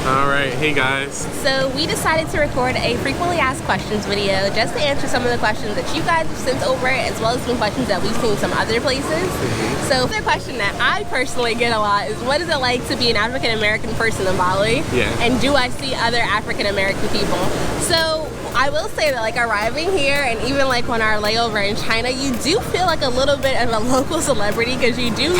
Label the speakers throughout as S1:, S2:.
S1: Alright, hey guys.
S2: So we decided to record a frequently asked questions video just to answer some of the questions that you guys have sent over, as well as some questions that we've seen some other places. So the question that I personally get a lot is, what is it like to be an African American person in Bali?
S1: Yeah.
S2: And do I see other African American people? So I will say that, like, arriving here and even like on our layover in China, you do feel like a little bit of a local celebrity because you do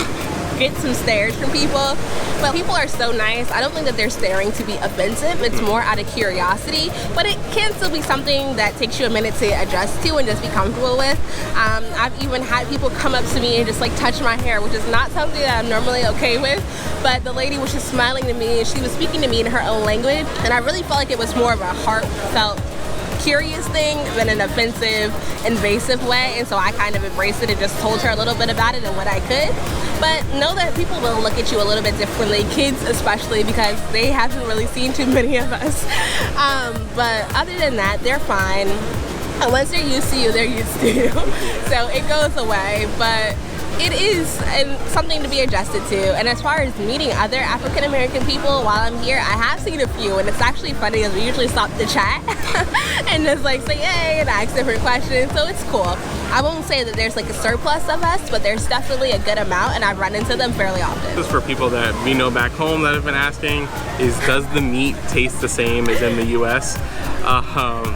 S2: get some stares from people, but people are so nice. I don't think that they're staring to be offensive. It's more out of curiosity, but it can still be something that takes you a minute to adjust to and just be comfortable with. I've even had people come up to me and just like touch my hair, which is not something that I'm normally okay with, but the lady was just smiling to me and she was speaking to me in her own language, and I really felt like it was more of a heartfelt, curious thing than an offensive, invasive way, and so I kind of embraced it and just told her a little bit about it and what I could. But know that people will look at you a little bit differently, kids especially, because they haven't really seen too many of us. But other than that, they're fine. And once they're used to you, they're used to you. So it goes away, but it is something to be adjusted to. And as far as meeting other African American people while I'm here, I have seen a few, and it's actually funny because we usually stop to chat and just like say hey and ask different questions, so it's cool. I won't say that there's like a surplus of us, but there's definitely a good amount, and I run into them fairly often.
S1: Just for people that we know back home that have been asking, is does the meat taste the same as in the US? A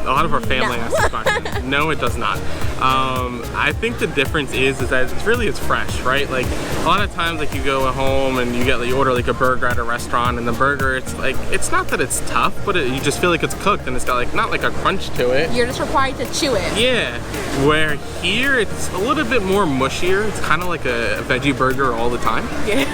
S1: lot of our family asks this question. No, it does not. I think the difference is that it's fresh, right? Like a lot of times, like you go home and you order like a burger at a restaurant, and the burger, it's not that it's tough, but you just feel like it's cooked and it's got like not like a crunch to it.
S2: You're just required to chew it.
S1: Yeah. Where here it's a little bit more mushier. It's kind of like a veggie burger all the time.
S2: Yeah.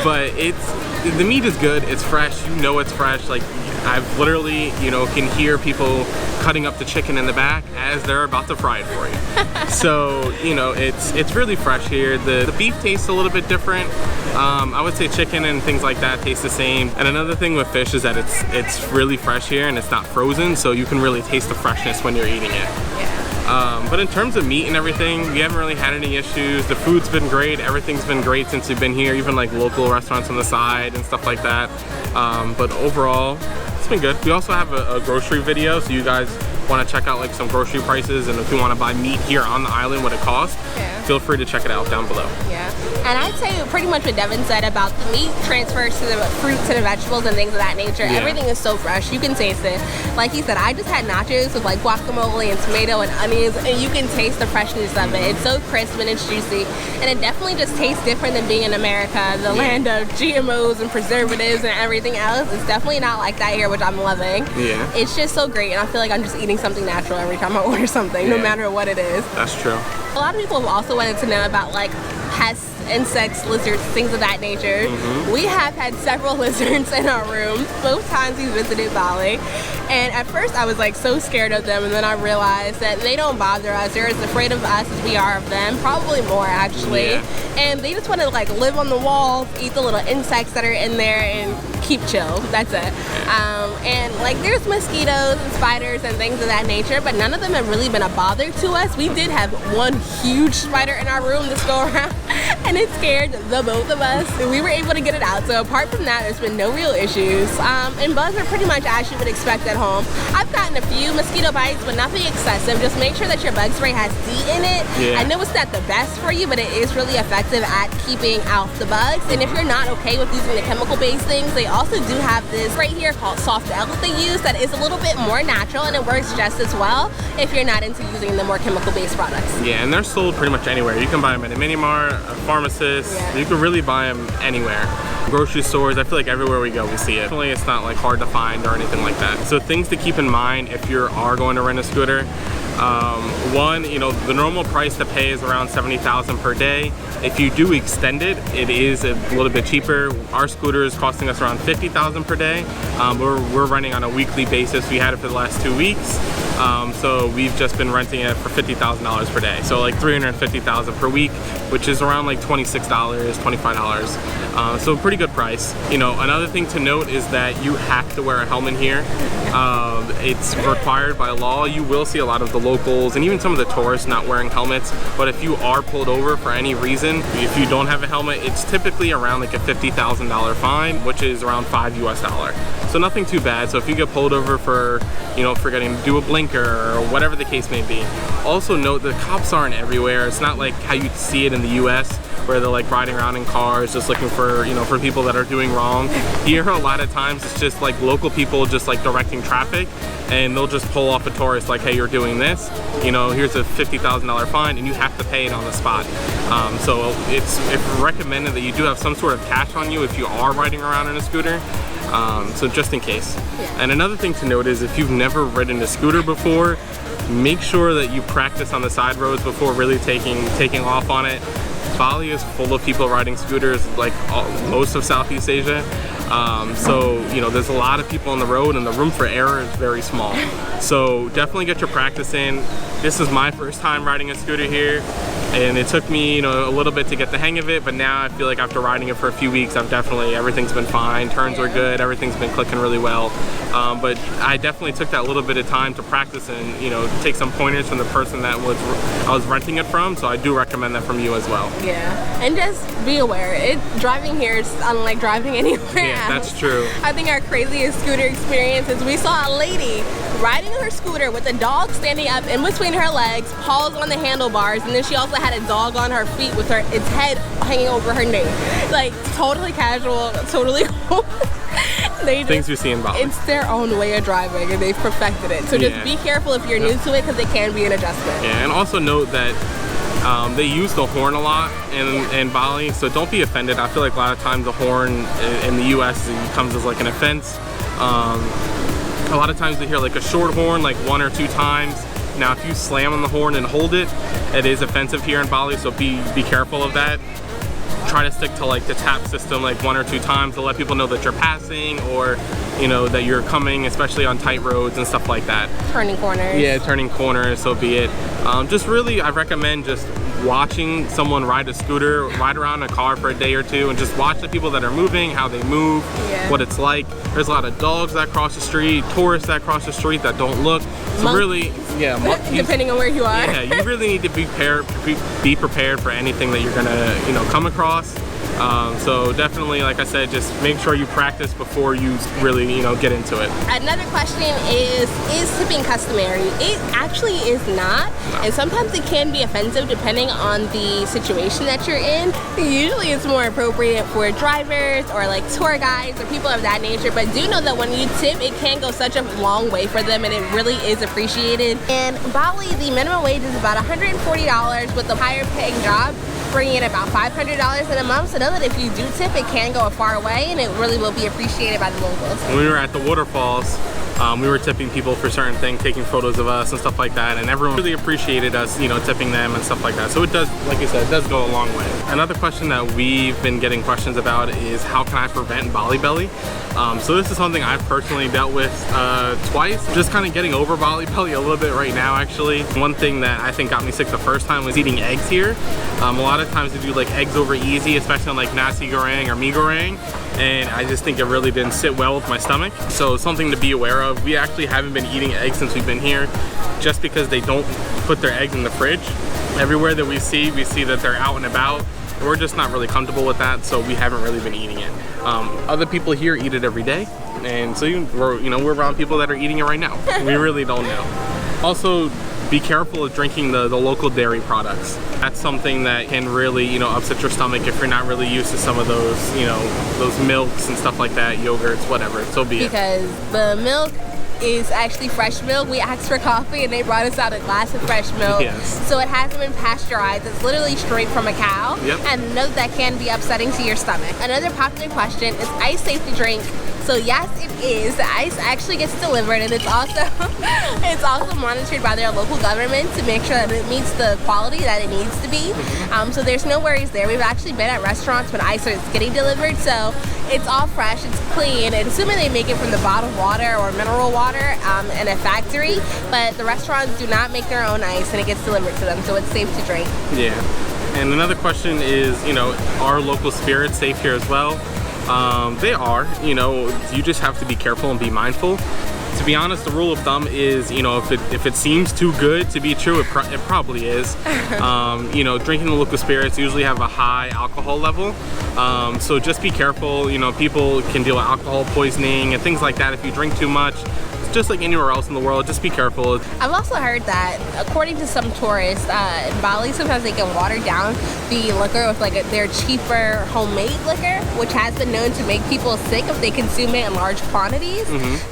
S1: But the meat is good. It's fresh. You know it's fresh. Like I've literally, can hear people cutting up the chicken in the back as they're about to fry it for you. So, it's really fresh here. The beef tastes a little bit different. I would say chicken and things like that taste the same. And another thing with fish is that it's really fresh here and it's not frozen, so you can really taste the freshness when you're eating it. But in terms of meat and everything, we haven't really had any issues. The food's been great. Everything's been great since we've been here, even like local restaurants on the side and stuff like that. But overall, it's been good. We also have a grocery video, so you guys want to check out like some grocery prices, and if you want to buy meat here on the island, what it costs, feel free to check it out down below.
S2: Yeah, and I'd say pretty much what Devin said about the meat transfers to the fruits and the vegetables and things of that nature. Yeah. Everything is so fresh, you can taste it. Like he said, I just had nachos with like guacamole and tomato and onions, and you can taste the freshness of it. It's so crisp and it's juicy, and it definitely just tastes different than being in America, the land of GMOs and preservatives and everything else. It's definitely not like that here, which I'm loving. Yeah, it's just so great, and I feel like I'm just eating something natural every time I order something, no matter what it is.
S1: That's true.
S2: A lot of people have also wanted to know about like pests, insects, lizards, things of that nature. We have had several lizards in our rooms both times we visited Bali, and at first I was like so scared of them, and then I realized that they don't bother us. They're as afraid of us as we are of them, probably more actually. And they just want to like live on the walls, eat the little insects that are in there, and keep chill. That's it. And like there's mosquitoes and spiders and things of that nature, but none of them have really been a bother to us. We did have one huge spider in our room this go around, and it scared the both of us, and we were able to get it out. So apart from that, there's been no real issues. And bugs are pretty much as you would expect at home. I've gotten a few mosquito bites, but nothing excessive. Just make sure that your bug spray has DEET in it. I know it's not the best for you, but it is really effective at keeping out the bugs. And if you're not okay with using the chemical-based things, they also do have this right here called Soft L that they use that is a little bit more natural, and it works just as well if you're not into using the more chemical-based products. Yeah,
S1: and they're sold pretty much anywhere. You can buy them at a mini mart, a pharmacist. You can really buy them anywhere. Grocery stores, I feel like everywhere we go we see it. Definitely it's not like hard to find or anything like that. So things to keep in mind if you are going to rent a scooter. One, the normal price to pay is around $70,000 per day. If you do extend it, it is a little bit cheaper. Our scooter is costing us around $50,000 per day. We're running on a weekly basis. We had it for the last 2 weeks. So we've just been renting it for $50,000 per day. So like $350,000 per week, which is around like $26, $25. So a pretty good price. You know, another thing to note is that you have to wear a helmet here. It's required by law. You will see a lot of the locals and even some of the tourists not wearing helmets, but if you are pulled over for any reason, if you don't have a helmet, it's typically around like a $50,000 fine, which is around $5 US. So nothing too bad. So if you get pulled over for, you know, forgetting to do a blinker or whatever the case may be. Also note the cops aren't everywhere. It's not like how you see it in the US where they're like riding around in cars just looking for, you know, for people that are doing wrong. Here a lot of times it's just like local people just like directing traffic, and they'll just pull off a tourist like, hey, you're doing this, you know, here's a $50,000 fine and you have to pay it on the spot. So it's recommended that you do have some sort of cash on you if you are riding around in a scooter. So just in case.
S2: Yeah.
S1: And another thing to note is if you've never ridden a scooter before, make sure that you practice on the side roads before really taking off on it. Bali is full of people riding scooters, like most of Southeast Asia. So, you know, there's a lot of people on the road and the room for error is very small. So definitely get your practice in. This is my first time riding a scooter here, and it took me, you know, a little bit to get the hang of it, but now I feel like after riding it for a few weeks, everything's been fine, turns are good, everything's been clicking really well. But I definitely took that little bit of time to practice and, you know, take some pointers from the person that I was renting it from, so I do recommend that from you as well.
S2: Yeah, and just be aware, driving here is unlike driving anywhere else.
S1: That's true.
S2: I think our craziest scooter experience is we saw a lady riding her scooter with a dog standing up in between her legs, paws on the handlebars, and then she also had a dog on her feet with its head hanging over her knee. Like, totally casual, totally cool.
S1: Things we see in Bali.
S2: It's their own way of driving and they've perfected it. So just be careful if you're new to it because it can be an adjustment.
S1: Yeah, and also note that they use the horn a lot in Bali, so don't be offended. I feel like a lot of times the horn in the US comes as like an offense. A lot of times we hear like a short horn like 1 or 2 times. Now if you slam on the horn and hold it, it is offensive here in Bali, so be careful of that. Try to stick to like the tap system like 1 or 2 times to let people know that you're passing, or, you know, that you're coming, especially on tight roads and stuff like that.
S2: Turning corners.
S1: Yeah, turning corners, so be it. Just really, I recommend just watching someone ride a scooter, ride around a car for a day or two, and just watch the people that are moving, how they move, what it's like. There's a lot of dogs that cross the street, tourists that cross the street that don't look. So really,
S2: depending on where you are.
S1: Yeah, you really need to be prepared for anything that you're gonna, you know, come across. So definitely, like I said, just make sure you practice before you really, you know, get into it.
S2: Another question is tipping customary? It actually is not, and sometimes it can be offensive depending on the situation that you're in. Usually it's more appropriate for drivers or like tour guides or people of that nature, but do know that when you tip, it can go such a long way for them and it really is appreciated. In Bali, the minimum wage is about $140 with a higher paying job, bringing in about $500 in a month. So know that if you do tip, it can go a far way and it really will be appreciated by the locals.
S1: When we were at the waterfalls, we were tipping people for certain things, taking photos of us and stuff like that, and everyone really appreciated us, you know, tipping them and stuff like that. So it does, like you said, it does go a long way. Another question that we've been getting questions about is how can I prevent Bali belly? So this is something I've personally dealt with twice. Just kind of getting over Bali belly a little bit right now, actually. One thing that I think got me sick the first time was eating eggs here. A lot of times we do like eggs over easy, especially on like nasi goreng or mee goreng, and I just think it really didn't sit well with my stomach. So something to be aware of. We actually haven't been eating eggs since we've been here, just because they don't put their eggs in the fridge. Everywhere that we see that they're out and about. We're just not really comfortable with that, so we haven't really been eating it. Other people here eat it every day, and so we're around people that are eating it right now. We really don't know. Also, be careful of drinking the local dairy products. That's something that can really, you know, upset your stomach if you're not really used to some of those, you know, those milks and stuff like that, yogurts, whatever. So be it.
S2: Because the milk is actually fresh milk. We asked for coffee and they brought us out a glass of fresh milk.
S1: Yes.
S2: So it hasn't been pasteurized. It's literally straight from a cow.
S1: Yep.
S2: And know that can be upsetting to your stomach. Another popular question is ice safe to drink So yes, it is. The ice actually gets delivered, and it's also monitored by their local government to make sure that it meets the quality that it needs to be. So there's no worries there. We've actually been at restaurants when ice is getting delivered, so it's all fresh, it's clean, and assuming they make it from the bottled water or mineral water in a factory, but the restaurants do not make their own ice, and it gets delivered to them, so it's safe to drink.
S1: Yeah. And another question is, you know, are local spirits safe here as well? They are. You know, you just have to be careful and be mindful. To be honest, the rule of thumb is, you know, if it seems too good to be true, it probably is. You know, drinking the local spirits usually have a high alcohol level, so just be careful. You know, people can deal with alcohol poisoning and things like that if you drink too much. Just like anywhere else in the world, just be careful.
S2: I've also heard that, according to some tourists, in Bali, sometimes they can water down the liquor with like their cheaper homemade liquor, which has been known to make people sick if they consume it in large quantities.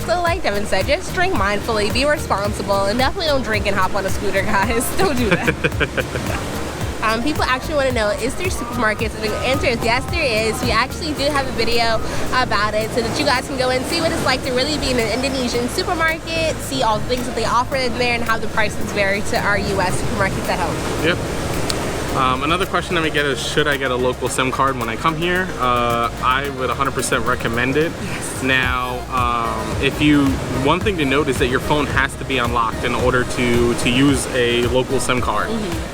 S2: So like Devin said, just drink mindfully, be responsible, and definitely don't drink and hop on a scooter, guys. Don't do that. People actually want to know, is there supermarkets? And the answer is yes, there is. We actually do have a video about it so that you guys can go and see what it's like to really be in an Indonesian supermarket, see all the things that they offer in there, and how the prices vary to our U.S. supermarkets at home.
S1: Yep. Another question that we get is, should I get a local SIM card when I come here? I would 100% recommend it.
S2: Yes.
S1: Now, one thing to note is that your phone has to be unlocked in order to use a local SIM card.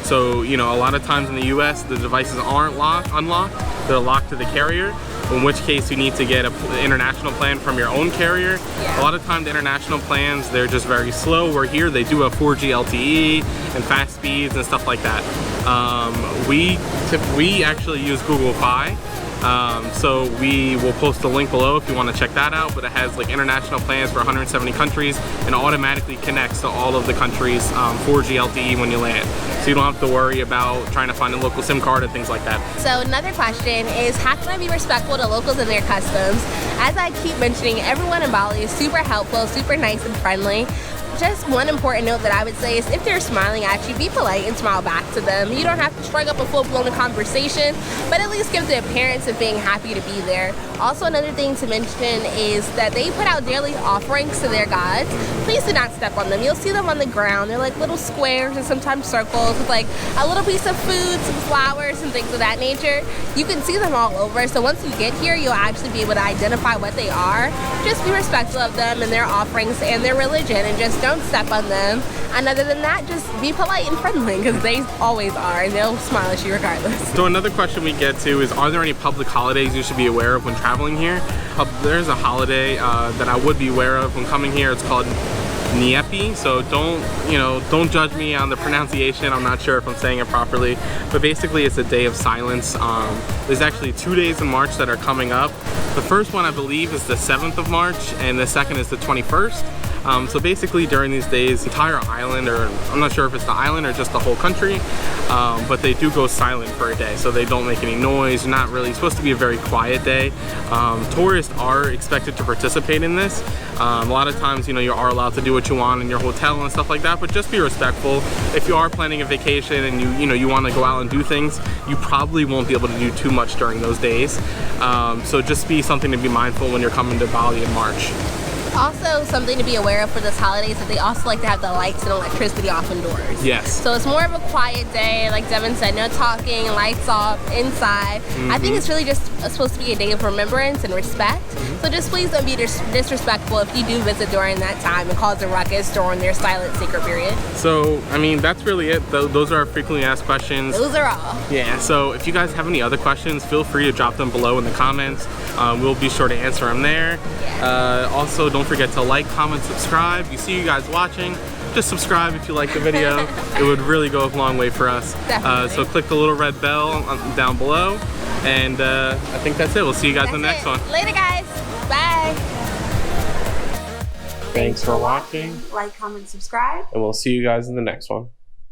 S1: So, you know, a lot of times in the US, the devices aren't unlocked, they're locked to the carrier, in which case you need to get an international plan from your own carrier. A lot of times the international plans, they're just very slow, where here they do have 4G LTE and fast speeds and stuff like that. We actually use Google Fi. So we will post a link below if you want to check that out, but it has like international plans for 170 countries and automatically connects to all of the countries 4G LTE when you land. So you don't have to worry about trying to find a local SIM card and things like that.
S2: So another question is, how can I be respectful to locals and their customs? As I keep mentioning, everyone in Bali is super helpful, super nice and friendly. Just one important note that I would say is, if they're smiling at you, be polite and smile back to them. You don't have to strike up a full-blown conversation, but at least give the appearance of being happy to be there. Also, another thing to mention is that they put out daily offerings to their gods. Please do not step on them. You'll see them on the ground. They're like little squares and sometimes circles with like a little piece of food, some flowers, and things of that nature. You can see them all over, so once you get here, you'll actually be able to identify what they are. Just be respectful of them and their offerings and their religion, and just don't step on them. And other than that, just be polite and friendly, because they always are, and they'll smile at you regardless.
S1: So another question we get to is, are there any public holidays you should be aware of when traveling here? There's a holiday that I would be aware of when coming here. It's called Nyepi, so don't judge me on the pronunciation. I'm not sure if I'm saying it properly, but basically it's a day of silence. There's actually 2 days in March that are coming up. The first one, I believe, is the 7th of March, and the second is the 21st. So basically during these days, the entire island, or I'm not sure if it's the island or just the whole country, but they do go silent for a day, so they don't make any noise. Not really supposed to be a very quiet day. Tourists are expected to participate in this. A lot of times, you are allowed to do what you want in your hotel and stuff like that, but just be respectful. If you are planning a vacation and you want to go out and do things, you probably won't be able to do too much during those days. So just be something to be mindful when you're coming to Bali in March.
S2: Also, something to be aware of for this holiday is that they also like to have the lights and electricity off indoors.
S1: Yes.
S2: So it's more of a quiet day, like Devin said, no talking, lights off, inside. I think it's really just supposed to be a day of remembrance and respect. So just please don't be disrespectful if you do visit during that time and cause a ruckus during their silent sacred period.
S1: So, I mean, that's really it. Those are our frequently asked questions.
S2: Those are all.
S1: Yeah, so if you guys have any other questions, feel free to drop them below in the comments. We'll be sure to answer them there. Also, don't forget to like, comment, subscribe. You see you guys watching, just subscribe if you like the video. It would really go a long way for us.
S2: Definitely.
S1: So click the little red bell down below, and I think that's it. We'll see you guys in the next one.
S2: Later, guys. Bye.
S1: Thanks for watching.
S2: Like, comment, subscribe.
S1: And we'll see you guys in the next one.